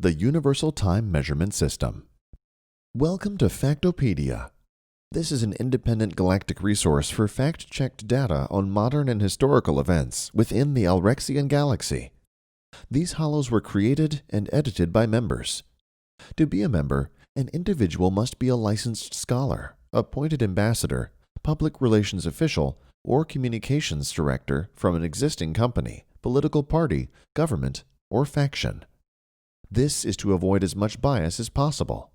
the Universal Time Measurement System. Welcome to Factopedia. This is an independent galactic resource for fact-checked data on modern and historical events within the Alrexian Galaxy. These hollows were created and edited by members. To be a member, an individual must be a licensed scholar, appointed ambassador, public relations official, or communications director from an existing company, political party, government, or faction. This is to avoid as much bias as possible.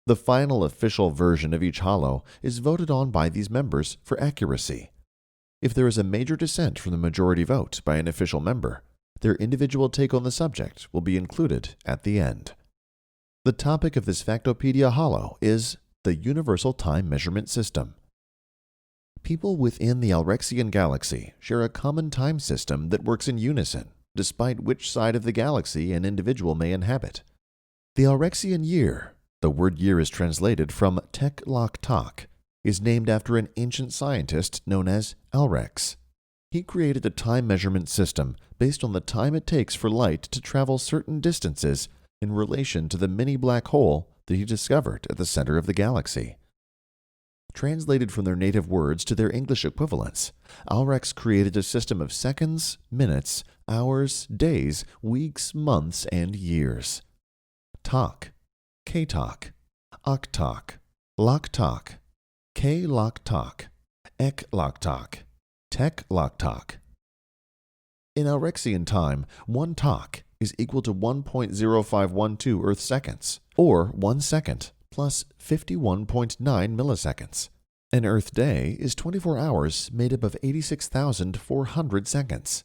The final official version of each hollow is voted on by these members for accuracy. If there is a major dissent from the majority vote by an official member, their individual take on the subject will be included at the end. The topic of this Factopedia hollow is the Universal Time Measurement System. People within the Alrexian Galaxy share a common time system that works in unison, despite which side of the galaxy an individual may inhabit. The Alrexian year, the word year is translated from Galactic, is named after an ancient scientist known as Alrex. He created a time measurement system based on the time it takes for light to travel certain distances in relation to the mini black hole that he discovered at the center of the galaxy. Translated from their native words to their English equivalents, Alrex created a system of seconds, minutes, hours, days, weeks, months, and years. Tak, K-Tak, Ok-Tak, Lok-Tak, K-Lok-Tak, Ek-Lok-Tak, Tek-Lok-Tak. In Alrexian time, 1 tak is equal to 1.0512 Earth seconds, or 1 second, plus 51.9 milliseconds. An Earth day is 24 hours made up of 86,400 seconds.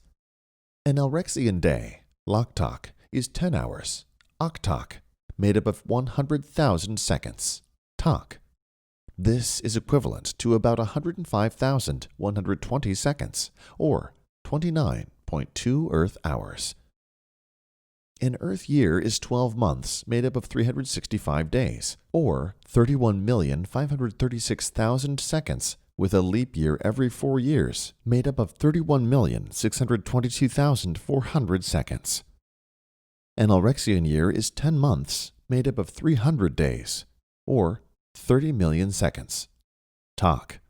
An Alrexian day, Lok-Tak, is 10 hours, Ok-Tak, made up of 100,000 seconds, Tak. This is equivalent to about 105,120 seconds, or 29.2 Earth hours. An Earth year is 12 months made up of 365 days, or 31,536,000 seconds, with a leap year every 4 years, made up of 31,622,400 seconds. An Alrexian year is 10 months made up of 300 days, or 30 million seconds. Tak.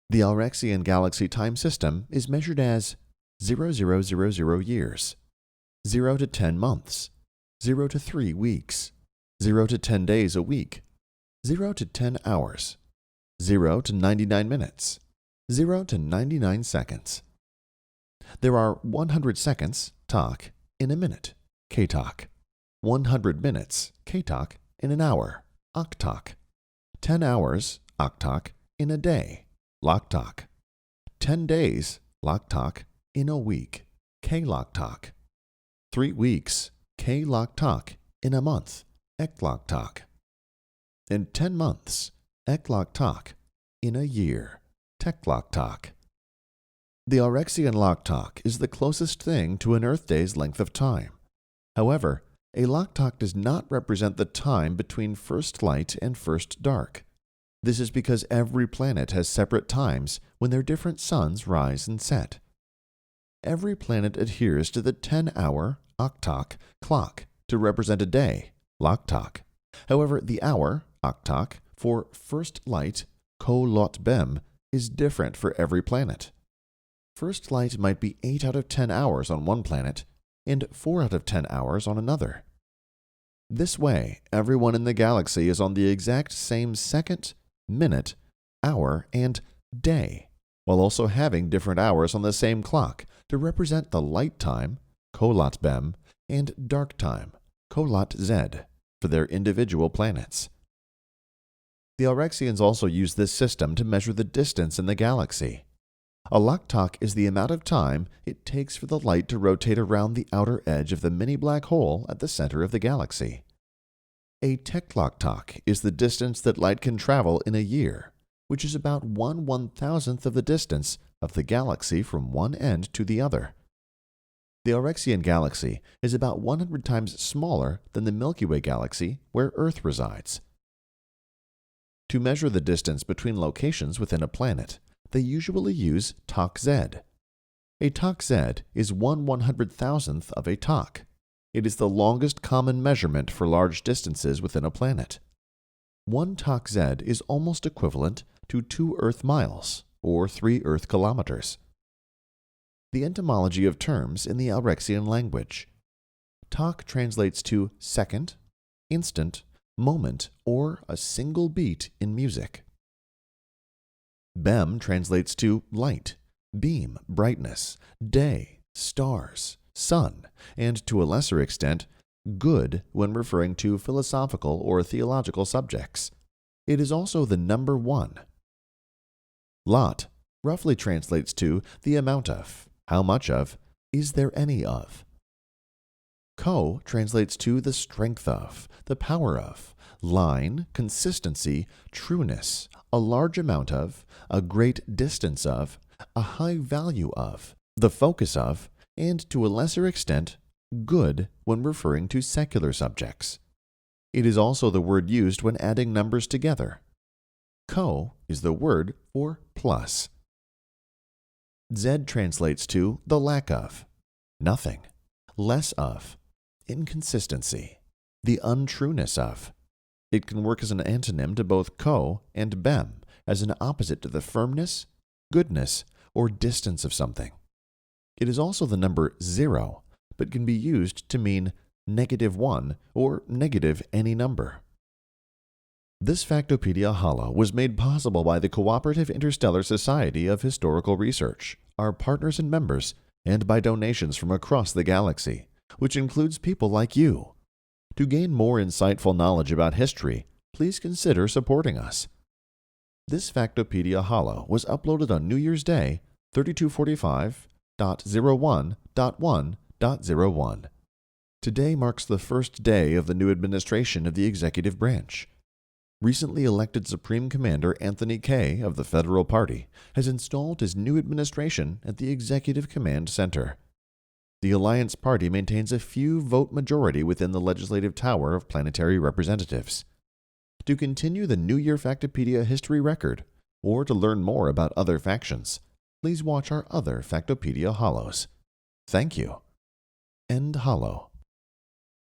The Alrexian Galaxy time system is measured as 0000 years, 0 to 10 months, 0 to 3 weeks, 0 to 10 days a week, 0 to 10 hours, 0 to 99 minutes, 0 to 99 seconds. There are 100 seconds, Tak, in a minute, K-Tak, 100 minutes, K-Tak, in an hour, Ok-Tak, 10 hours, Ok-Tak, in a day, Lok-Tak, 10 days, Lok-Tak, in a week, K-Lok-Tak, 3 weeks, K-Lok-Tak, in a month, Ek-Lok-Tak, and 10 months, Ek-Lok-Tak, in a year, Tek-Lok-Tak. The Alrexian Lok-Tak is the closest thing to an Earth day's length of time. However, a Lok-Tak does not represent the time between first light and first dark. This is because every planet has separate times when their different suns rise and set. Every planet adheres to the 10-hour Ok-Tak clock to represent a day, Lok-Tak. However, the hour, Ok-Tak, for first light, Ko-Lot-Bem, is different for every planet. First light might be 8 out of 10 hours on one planet and 4 out of 10 hours on another. This way, everyone in the galaxy is on the exact same second, minute, hour, and day, while also having different hours on the same clock to represent the light time, Ko-Lot-Bem, and dark time, Ko-Lot-Zed, for their individual planets. The Alrexians also use this system to measure the distance in the galaxy. A Lok-Tak is the amount of time it takes for the light to rotate around the outer edge of the mini black hole at the center of the galaxy. A Tek-Lok-Tak is the distance that light can travel in a year, which is about 1/1000th of the distance of the galaxy from one end to the other. The Alrexian Galaxy is about 100 times smaller than the Milky Way galaxy where Earth resides. To measure the distance between locations within a planet, they usually use Tak-Z. A Tak-Z is 1/100,000th of a tak. It is the longest common measurement for large distances within a planet. 1 Tak Z is almost equivalent to 2 Earth miles, or 3 Earth kilometers. The etymology of terms in the Alrexian language. Tak translates to second, instant, moment, or a single beat in music. Bem translates to light, beam, brightness, day, stars, sun, and to a lesser extent, good when referring to philosophical or theological subjects. It is also the number 1. Lot roughly translates to the amount of, how much of, is there any of. Ko translates to the strength of, the power of, line, consistency, trueness, a large amount of, a great distance of, a high value of, the focus of, and to a lesser extent, good when referring to secular subjects. It is also the word used when adding numbers together. Ko is the word for plus. Z translates to the lack of, nothing, less of, inconsistency, the untrueness of. It can work as an antonym to both Ko and Bem, as an opposite to the firmness, goodness, or distance of something. It is also the number 0, but can be used to mean -1 or negative any number. This Factopedia Hollow was made possible by the Cooperative Interstellar Society of Historical Research, our partners and members, and by donations from across the galaxy, which includes people like you. To gain more insightful knowledge about history, please consider supporting us. This Factopedia Hollow was uploaded on New Year's Day, 3245.01.1.01. Today marks the first day of the new administration of the executive branch. Recently elected Supreme Commander Anthony Kaye of the Federal Party has installed his new administration at the Executive Command Center. The Alliance Party maintains a few vote majority within the Legislative Tower of Planetary Representatives. To continue the New Year Factopedia history record, or to learn more about other factions, please watch our other Factopedia Hollows. Thank you. End Hollow.